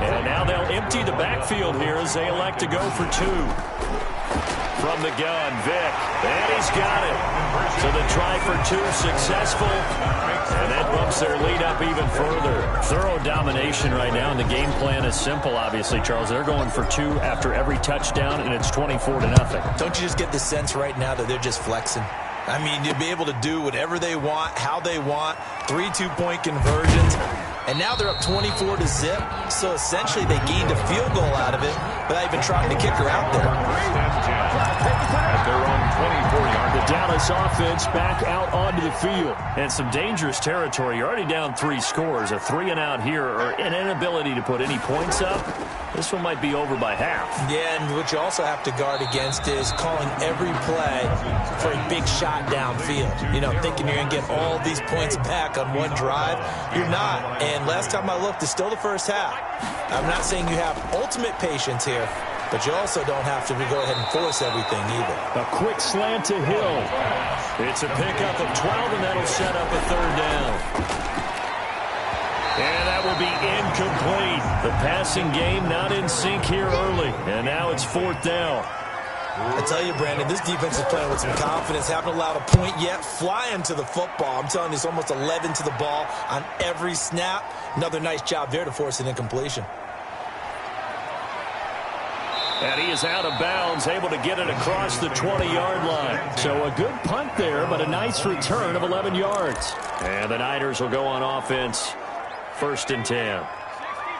And now they'll empty the backfield here as they elect to go for 2. From the gun, Vick, and he's got it. So the try for 2 successful, and that bumps their lead up even further. Thorough domination right now, and the game plan is simple, obviously, Charles. They're going for 2 after every touchdown, and it's 24-0. Don't you just get the sense right now that they're just flexing? I mean, you'll be able to do whatever they want, how they want, 3 two-point conversions. And now they're up 24-0. So essentially they gained a field goal out of it without even trying to kick her out there. At their own 24-yard. The Dallas offense back out onto the field. And some dangerous territory. You're already down 3 scores. A 3-and-out here, or an inability to put any points up. This one might be over by half. Yeah, and what you also have to guard against is calling every play for a big shot downfield. You know, thinking you're going to get all these points back on one drive. You're not. And last time I looked, it's still the first half. I'm not saying you have ultimate patience here, but you also don't have to go ahead and force everything either. A quick slant to Hill. It's a pickup of 12, and that'll set up a 3rd down. And that will be incomplete. The passing game not in sync here early. And now it's 4th down. I tell you, Brandon, this defense is playing with some confidence. Haven't allowed a point yet. Flying to the football. I'm telling you, it's almost 11 to the ball on every snap. Another nice job there to force an incompletion. And he is out of bounds, able to get it across the 20-yard line. So a good punt there, but a nice return of 11 yards. And the Niners will go on offense. 1st and 10.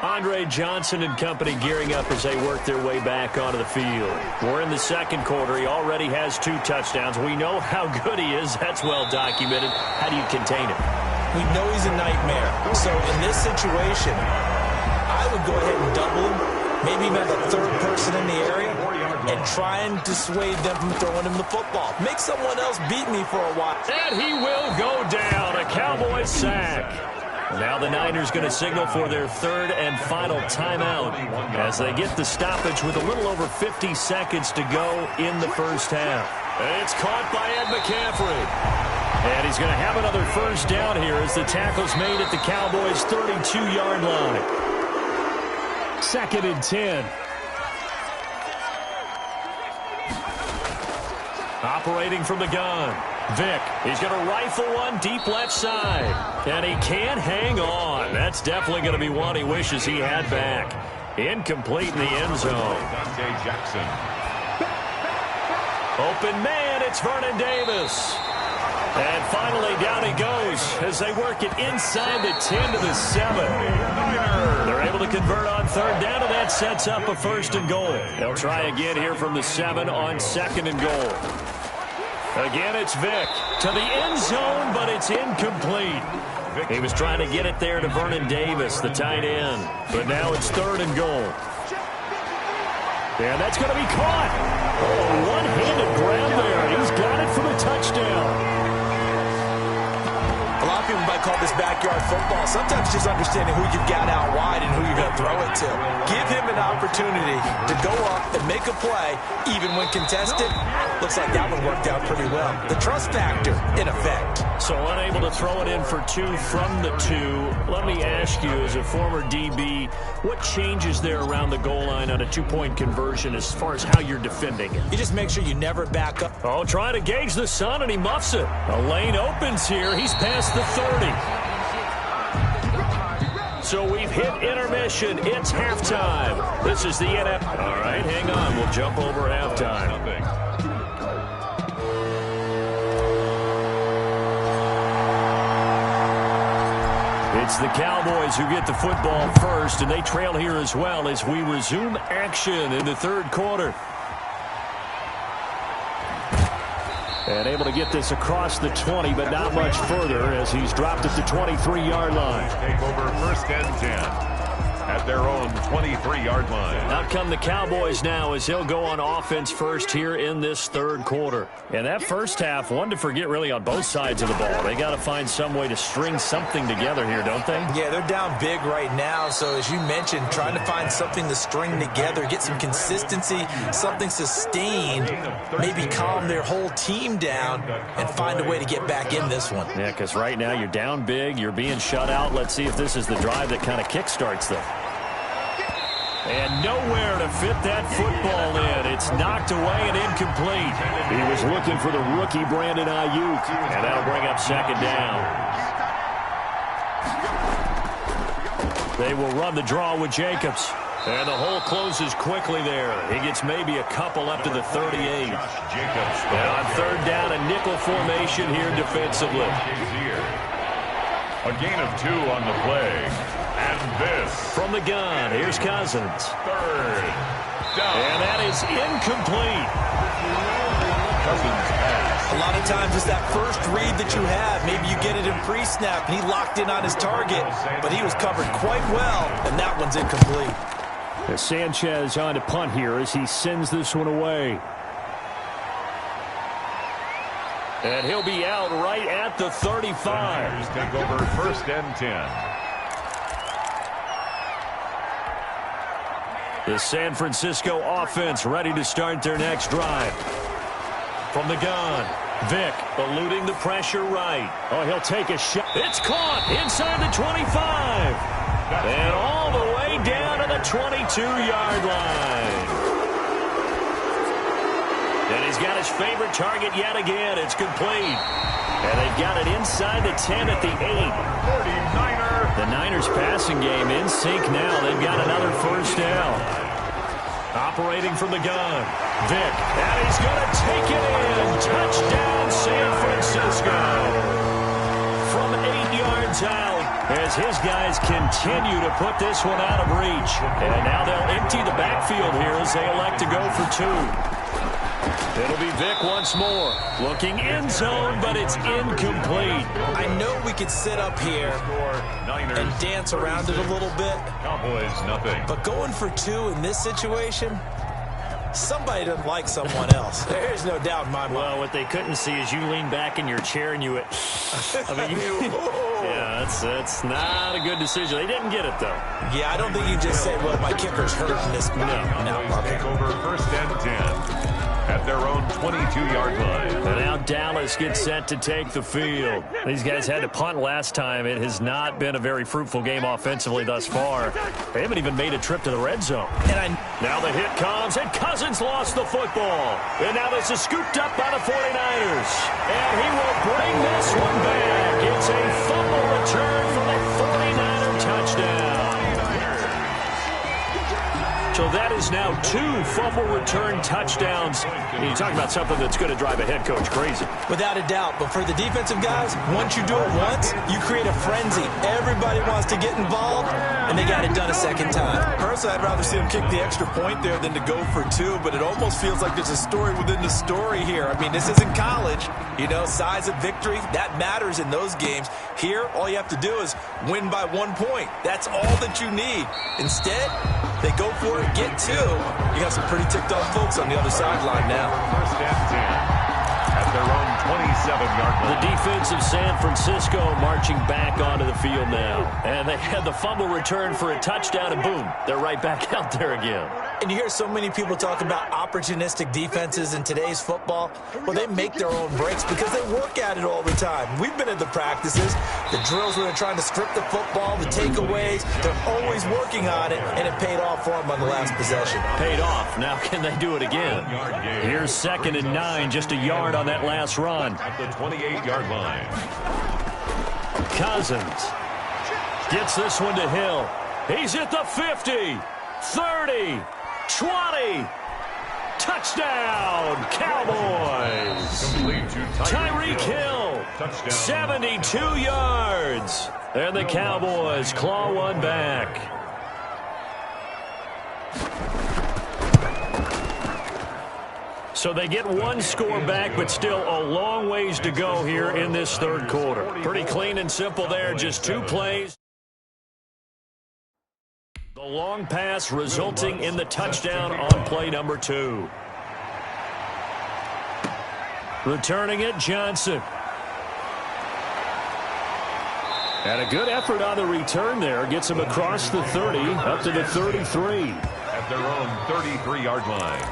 Andre Johnson and company gearing up as they work their way back onto the field. We're in the 2nd quarter. He already has 2 touchdowns. We know how good he is. That's well documented. How do you contain him? We know he's a nightmare. So in this situation, I would go ahead and double him. Maybe even have a 3rd person in the area and try and dissuade them from throwing him the football. Make someone else beat me for a while. And he will go down. A Cowboys sack. Now the Niners going to signal for their 3rd and final timeout as they get the stoppage with a little over 50 seconds to go in the 1st half. It's caught by Ed McCaffrey. And he's going to have another 1st down here as the tackle's made at the Cowboys' 32-yard line. 2nd and 10. Operating from the gun. Vick, he's going to rifle one deep left side. And he can't hang on. That's definitely going to be one he wishes he had back. Incomplete in the end zone. Jackson. Open man, it's Vernon Davis. And finally down he goes as they work it inside the 10 to the 7. They're able to convert on 3rd down, and that sets up a 1st and goal. They'll try again here from the 7 on 2nd and goal. Again, it's Vick to the end zone, but it's incomplete. He was trying to get it there to Vernon Davis, the tight end. But now it's 3rd and goal. And that's going to be caught. Oh, one-handed grab there. He's got it for the touchdown. A lot of people might call this backyard football. Sometimes just understanding who you've got out wide and who you're going to throw it to. Give him an opportunity to go up and make a play, even when contested. Looks like that one worked out pretty well. The trust factor, in effect. So unable to throw it in for 2 from the 2. Let me ask you, as a former DB, what changes there around the goal line on a 2-point conversion as far as how you're defending it? You just make sure you never back up. Oh, trying to gauge the sun, and he muffs it. A lane opens here. He's past the 30. So we've hit intermission. It's halftime. This is the NFL. All right, hang on. We'll jump over halftime. It's the Cowboys who get the football first, and they trail here as well as we resume action in the 3rd quarter. And able to get this across the 20, but not much further as he's dropped at the 23-yard line. Take over 1st and 10 at their own 23-yard line. Out come the Cowboys now as he'll go on offense first here in this 3rd quarter. And that 1st half, one to forget really on both sides of the ball. They got to find some way to string something together here, don't they? Yeah, they're down big right now. So as you mentioned, trying to find something to string together, get some consistency, something sustained, maybe calm their whole team down and find a way to get back in this one. Yeah, because right now you're down big, you're being shut out. Let's see if this is the drive that kind of kickstarts them. And nowhere to fit that football in. It's knocked away and incomplete. He was looking for the rookie Brandon Ayuk, and that'll bring up second down. They will run the draw with Jacobs. And the hole closes quickly there. He gets maybe a couple up to the 38. And on third down, a nickel formation here defensively. A gain of 2 on the play. And this. From the gun, here's Cousins. Third down. And that is incomplete. Cousins pass. A lot of times it's that first read that you have. Maybe you get it in pre-snap, and he locked in on his target. But he was covered quite well, and that one's incomplete. As Sanchez on to punt here as he sends this one away. And he'll be out right at the 35. Take over first and 10. The San Francisco offense ready to start their next drive. From the gun, Vick eluding the pressure right. Oh, he'll take a shot. It's caught inside the 25. And all the way down to the 22-yard line. And he's got his favorite target yet again. It's complete. And they've got it inside the 10 at the 8. 49er. The Niners passing game in sync now. They've got another first down. Operating from the gun. Vick. And he's going to take it in. Touchdown, San Francisco. From 8 yards out. As his guys continue to put this one out of reach. And now they'll empty the backfield here as they elect to go for 2. It'll be Vick once more. Looking end zone, but it's incomplete. I know we could sit up here and dance around it a little bit. Cowboys, nothing. But going for 2 in this situation, somebody doesn't like someone else. There's no doubt in my mind. Well, what they couldn't see is you lean back in your chair and you went, yeah, that's not a good decision. They didn't get it, though. Yeah, I don't think you just say, well, my kicker's hurt in this. No. Take over first and 10. At their own 22-yard line. And now Dallas gets set to take the field. These guys had to punt last time. It has not been a very fruitful game offensively thus far. They haven't even made a trip to the red zone. Now the hit comes, and Cousins lost the football. And now this is scooped up by the 49ers. And he will bring this one back. It's a fumble return for the 49er touchdown. So that is now 2 fumble return touchdowns. And you talk about something that's going to drive a head coach crazy. Without a doubt. But for the defensive guys, once you do it once, you create a frenzy. Everybody wants to get involved, and they got it done a second time. Personally, I'd rather see them kick the extra point there than to go for 2, but it almost feels like there's a story within the story here. I mean, this isn't college. You know, size of victory, that matters in those games. Here, all you have to do is win by 1 point. That's all that you need. Instead, they go for it, get 2. You got some pretty ticked off folks on the other sideline now. First and 10. At their own 27-yard line. The defense of San Francisco marching back onto the field now. And they had the fumble return for a touchdown, and boom, they're right back out there again. And you hear so many people talk about opportunistic defenses in today's football. Well, they make their own breaks because they work at it all the time. We've been at the practices, the drills where they're trying to strip the football, the takeaways. They're always working on it, and it paid off for them on the last possession. Paid off. Now can they do it again? Here's 2nd and 9, just a yard on that last run. At the 28-yard line. Cousins gets this one to Hill. He's at the 50, 30, 20. Touchdown, Cowboys. Tyreek Hill, 72 yards. And the Cowboys claw one back. So they get 1 score back, but still a long ways to go here in this third quarter. Pretty clean and simple there, just 2 plays. The long pass resulting in the touchdown on play number 2. Returning it, Johnson. And a good effort on the return there. Gets him across the 30, up to the 33. At their own 33-yard line.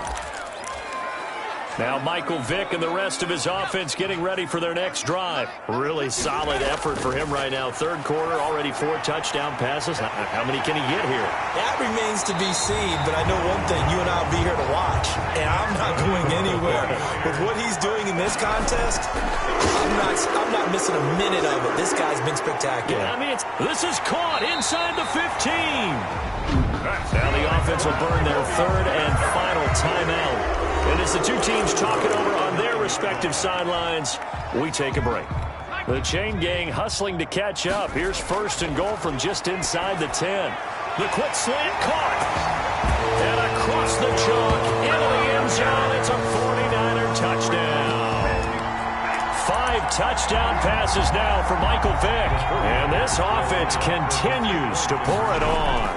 Now Michael Vick and the rest of his offense getting ready for their next drive. Really solid effort for him right now. Third quarter, already 4 touchdown passes. How many can he get here? That remains to be seen, but I know one thing. You and I will be here to watch, and I'm not going anywhere. With what he's doing in this contest, I'm not missing a minute of it. This guy's been spectacular. Yeah, I mean, this is caught inside the 15. Now the offense will burn their third and final timeout. And as the two teams talk it over on their respective sidelines, we take a break. The chain gang hustling to catch up. Here's first and goal from just inside the 10. The quick slant caught. And across the chalk into the end zone. It's a 49er touchdown. 5 touchdown passes now for Michael Vick. And this offense continues to pour it on.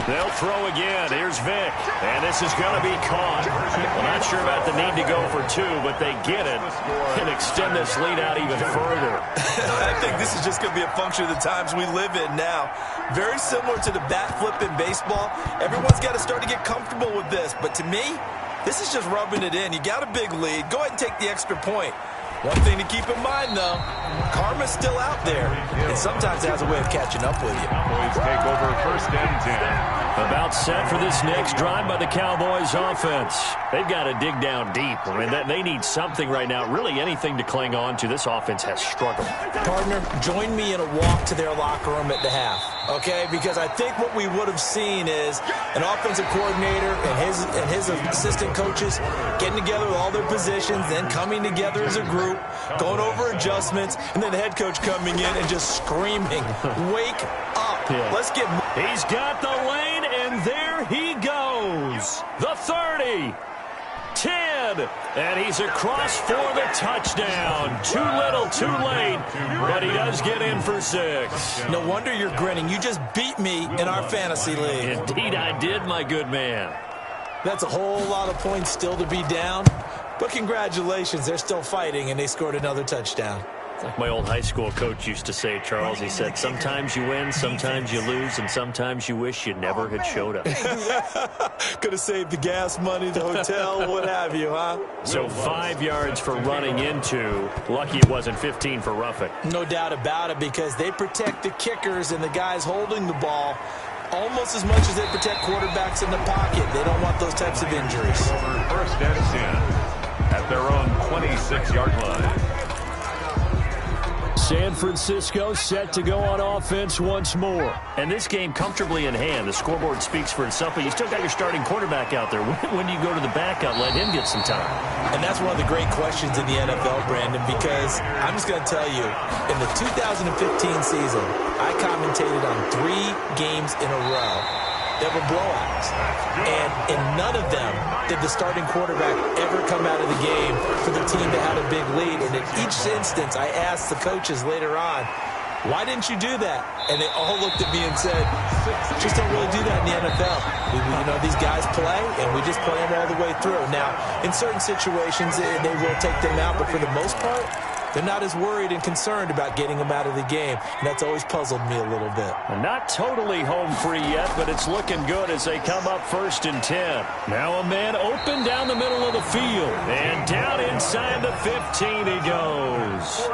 They'll throw again. Here's Vick. And this is going to be caught. Well, not sure about the need to go for 2, but they get it and extend this lead out even further. I think this is just going to be a function of the times we live in now. Very similar to the bat flip in baseball. Everyone's got to start to get comfortable with this. But to me, this is just rubbing it in. You got a big lead. Go ahead and take the extra point. One thing to keep in mind, though, karma's still out there, and sometimes it has a way of catching up with you. Cowboys take over first and 10. About set for this next drive by the Cowboys offense. They've got to dig down deep. I mean, they need something right now, really anything to cling on to. This offense has struggled. Partner, join me in a walk to their locker room at the half, okay? Because I think what we would have seen is an offensive coordinator and his assistant coaches getting together with all their positions, then coming together as a group, going over adjustments, and then the head coach coming in and just screaming, wake up. Yeah. Let's get... He's got the lane, and there he goes. The 30. 10. And he's across for the touchdown. Too little, too late. But he does get in for 6. No wonder you're grinning. You just beat me in our fantasy league. Indeed I did, my good man. That's a whole lot of points still to be down. But congratulations, they're still fighting, and they scored another touchdown. Like my old high school coach used to say, Charles, he said, sometimes you win, sometimes you lose, and sometimes you wish you never had showed up. Could have saved the gas money, the hotel, what have you, huh? So 5 yards for running into. Lucky it wasn't 15 for roughing. No doubt about it, because they protect the kickers and the guys holding the ball almost as much as they protect quarterbacks in the pocket. They don't want those types of injuries. First and 10 at their own 26-yard line. San Francisco set to go on offense once more. And this game comfortably in hand. The scoreboard speaks for itself, but you still got your starting quarterback out there. When do you go to the backup, let him get some time? And that's one of the great questions in the NFL, Brandon, because I'm just going to tell you, in the 2015 season, I commentated on 3 games in a row that were blowouts. And in none of them did the starting quarterback ever come out of the game for the team that had a big lead. And in each instance, I asked the coaches later on, why didn't you do that? And they all looked at me and said, just don't really do that in the NFL. You know, these guys play, and we just play them all the way through. Now, in certain situations, they will take them out, but for the most part, they're not as worried and concerned about getting them out of the game, and that's always puzzled me a little bit. Not totally home free yet, but it's looking good as they come up first and 10. Now a man open down the middle of the field, and down inside the 15 he goes.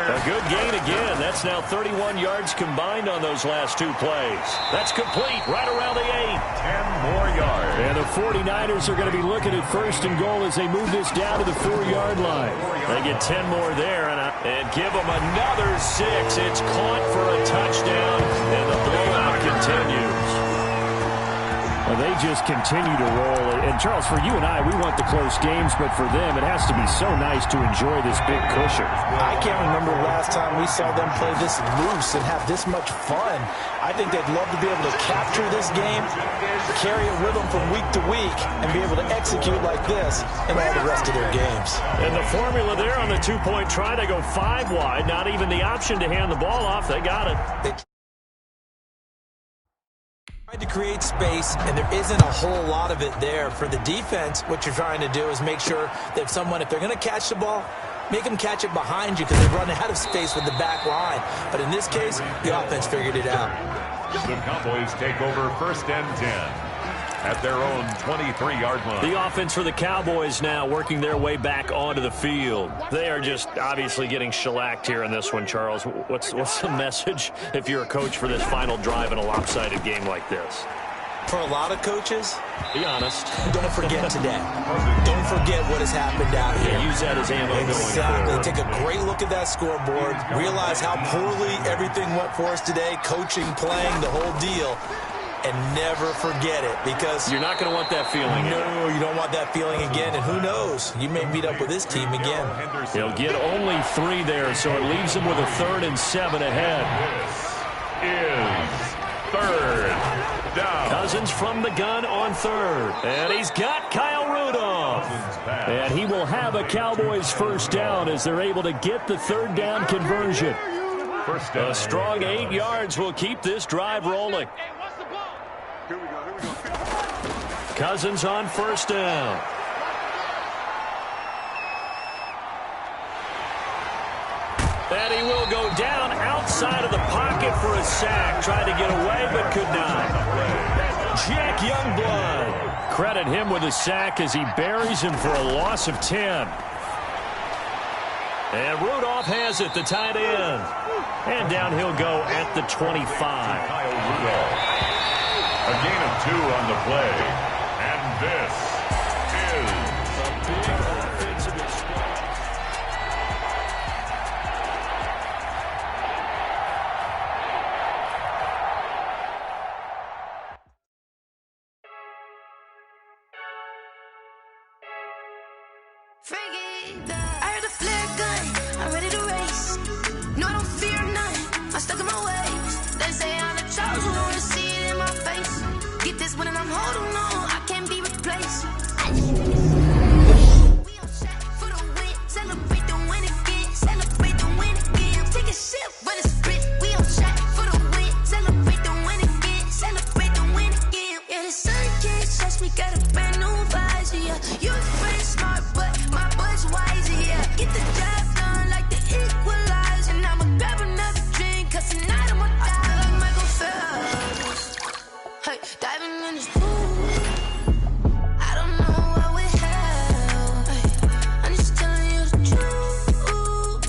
A good gain again. That's now 31 yards combined on those last 2 plays. That's complete right around the 8. 10 more yards. And the 49ers are going to be looking at first and goal as they move this down to the 4-yard line. They get 10 more there. And give them another 6. It's caught for a touchdown, and the blowout continues. Well, they just continue to roll. And, Charles, for you and I, we want the close games, but for them, it has to be so nice to enjoy this big cushion. I can't remember the last time we saw them play this loose and have this much fun. I think they'd love to be able to capture this game, carry it with them from week to week, and be able to execute like this in all the rest of their games. And the formula there on the 2-point try, they go 5 wide, not even the option to hand the ball off. They got it. To create space, and there isn't a whole lot of it there. For the defense, what you're trying to do is make sure that if they're going to catch the ball, make them catch it behind you because they run out of space with the back line. But in this case, the offense figured it out. The Cowboys take over first and 10. at their own 23-yard line. The offense for the Cowboys now working their way back onto the field. They are just obviously getting shellacked here in this one, Charles. What's the message if you're a coach for this final drive in a lopsided game like this? For a lot of coaches, be honest, don't forget today. Don't forget what has happened out here. Use that as ammo going Exactly. forward. Take a great look at that scoreboard. Realize how poorly everything went for us today. Coaching, playing, the whole deal. And never forget it, because you're not going to want that feeling. No, you don't want that feeling again. And who knows? You may meet up with this team again. He'll get only 3 there, so it leaves him with a 3rd and 7 ahead. This is 3rd down. Cousins from the gun on 3rd. And he's got Kyle Rudolph. And he will have a Cowboys first down as they're able to get the 3rd down conversion. First down. A strong 8 yards will keep this drive rolling. Cousins on 1st down. And he will go down outside of the pocket for a sack. Tried to get away, but could not. Jack Youngblood. Credit him with a sack as he buries him for a loss of 10. And Rudolph has it, the tight end. And down he'll go at the 25. Kyle Rudolph. A gain of 2 on the play. And this is a big offensive display. I heard a flare gun, I'm ready to race. No, I don't fear none, I'm stuck in my ways. They say I'm the chosen one, see it in my face. Get this one and I'm holding on, I can't be replaced. We on track for the win, celebrate the win again, celebrate the win again. Take a sip, but it's split. We on track for the win, celebrate the win again, celebrate the win again. Yeah, the sun can't touch me, got a brand new visor. Yeah, you're pretty smart, but my butt's wiser. Yeah, get the job done like the equalizer. Now I'ma grab another drink, 'cause tonight I'ma die like Michael Phelps. Hey, diving in this pool. I don't know what we have. Hey, I'm just telling you the truth.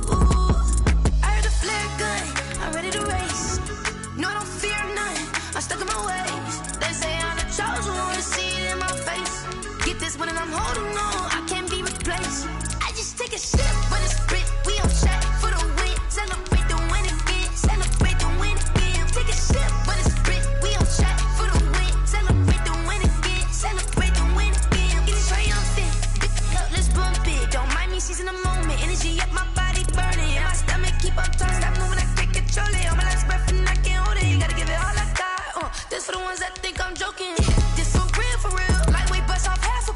I heard a flare gun, I'm ready to race. No, I don't fear none, I'm stuck in my ways. They say I'm the chosen one, see it in my face. Get this one and I'm holding on, I can't be replaced. I just take a sip, but it's split. We on track for the win, celebrate the win again, celebrate the win again. Take a sip, but it's split. We on track for the win, celebrate the win again, celebrate the win again. Get it triumphant, up, let's bump it. Don't mind me seizing the moment, energy up my body burning. And my stomach keep on turning, stop moving, I can't control it. On my last breath and I can't hold it. You gotta give it all I got. This for the ones that think I'm joking. This for real, for real. Lightweight bust off half a.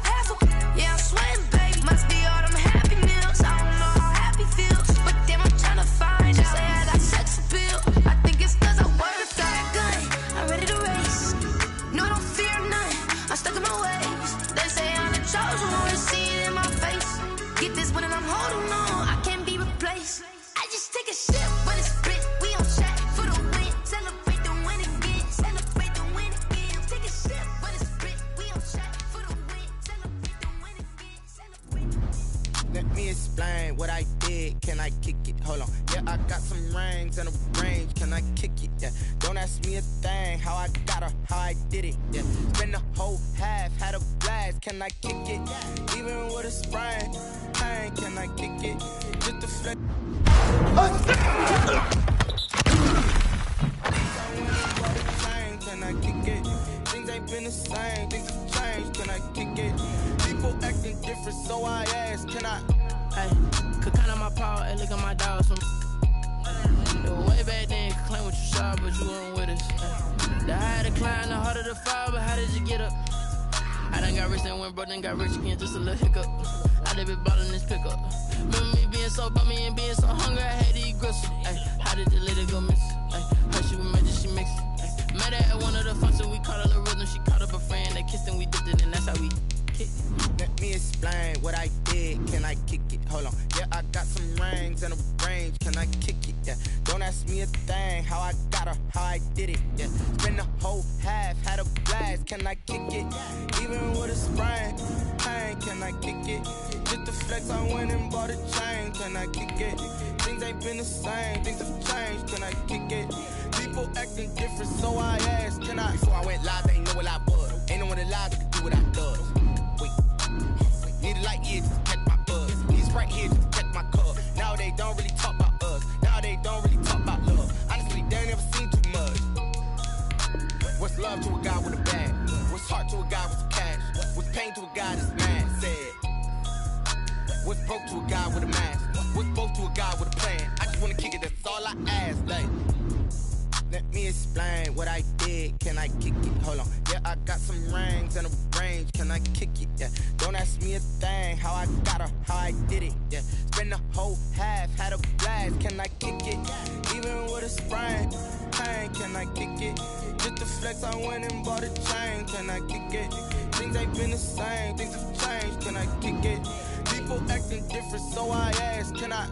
Yeah, I'm sweating, babe. Must be all them happy meals. I don't know how happy feels, but damn, I'm trying to find out. Say I got sex appeal. I think it's 'cause I work that gun. I'm ready to race. No, I don't fear none. I'm stuck in my ways. They say I'm the chosen one, see it in my face. Get this one and I'm holding on, I can't be replaced. I just take a sip, but it's split. We on track for the win, celebrate the win again, celebrate the win again. Take a sip, but it's split. We on track for the win, celebrate the win again, celebrate. Let me explain what I did. Can I kick it? Hold on. Yeah, I got some rings and a range. Can I kick it? Yeah. Don't ask me a thing. How I got her, how I did it. Yeah. Spend the whole half, had a blast. Can I kick it? Even with a sprain, pain. Can I kick it? Just a flex. Can I kick it? Things ain't been the same. Things have changed. Can I kick it? People acting different, so I ask. Can I? Hey, could count on my power, hey, look at my dogs from way back then, could claim what you saw, but you weren't with us. The higher the climb, the harder the fall, but how did you get up? I done got rich and went broke, then got rich again, just a little hiccup. I done been ballin' this pickup. Remember me being so bummy and being so hungry, I had to eat gristle. Ay, how did the lady go miss? Ay, her she was magic, she mixed. Met her at one of the functions, we caught her the rhythm, she caught up a friend, they kissed and we dipped it, and that's how we kicked it. Let me explain what I did. Can I kick it? Hold on. Yeah, I got some rings and a range. Can I kick it? Yeah. Don't ask me a thing. How I got her, how I did it. Yeah. Spend the whole half, had a blast. can I kick it? Even with a sprain, pain, can I kick it? Just the flex, I went and bought a chain, can I kick it? Things ain't been the same, things have changed, can I kick it? People acting different, so I asked, can I? Before I went live, they ain't know what I was. Ain't no one alive that could do what I does. Wait, need a light here just to catch my buzz. Need Sprite here just to catch my cup. Now they don't really talk about us. Now they don't really talk about love. Honestly, they ain't never seen too much. What's love to a guy with a bag? What's heart to a guy with some cash? What's pain to a guy that's mad? Said. What's broke to a guy with a mask? What's both to a guy with a plan? I just wanna kick it, that's all I ask. Like, let me explain what I did. Can I kick it? Hold on. Yeah, I got some rings and a range. Can I kick it? Yeah. Don't ask me a thing. How I got her, how I did it. Yeah. Spend the whole half, had a blast. Can I kick it? Even with a sprain, pain. Can I kick it? Just the flex, I went and bought a chain. Can I kick it? Things ain't been the same. Things have changed. Can I kick it? People acting different, so I ask, can I?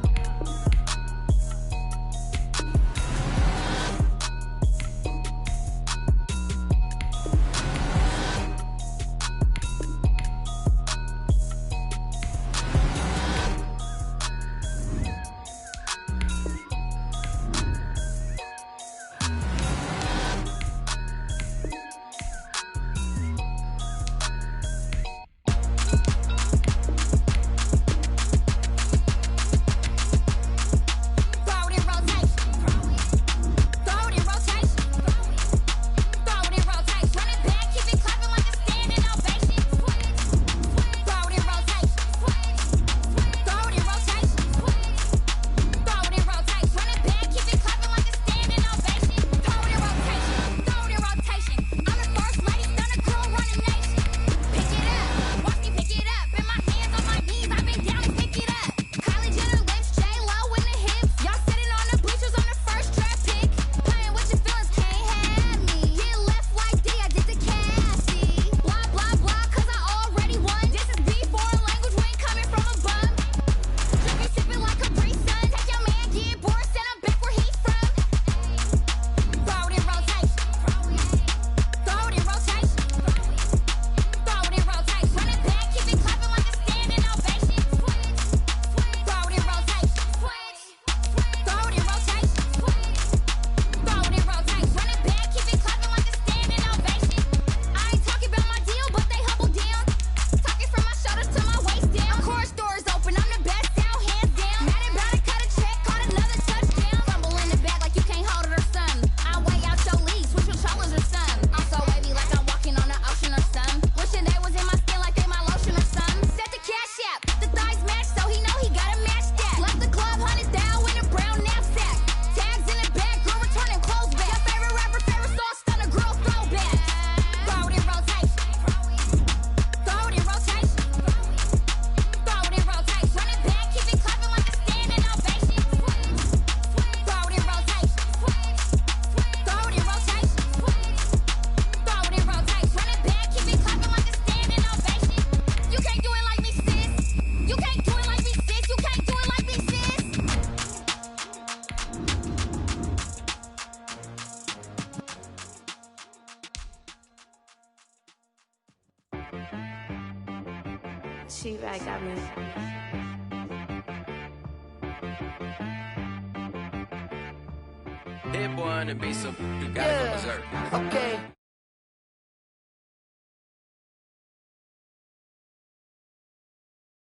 She right got me. Hit boy on the beat, so you gotta go berserk. Okay.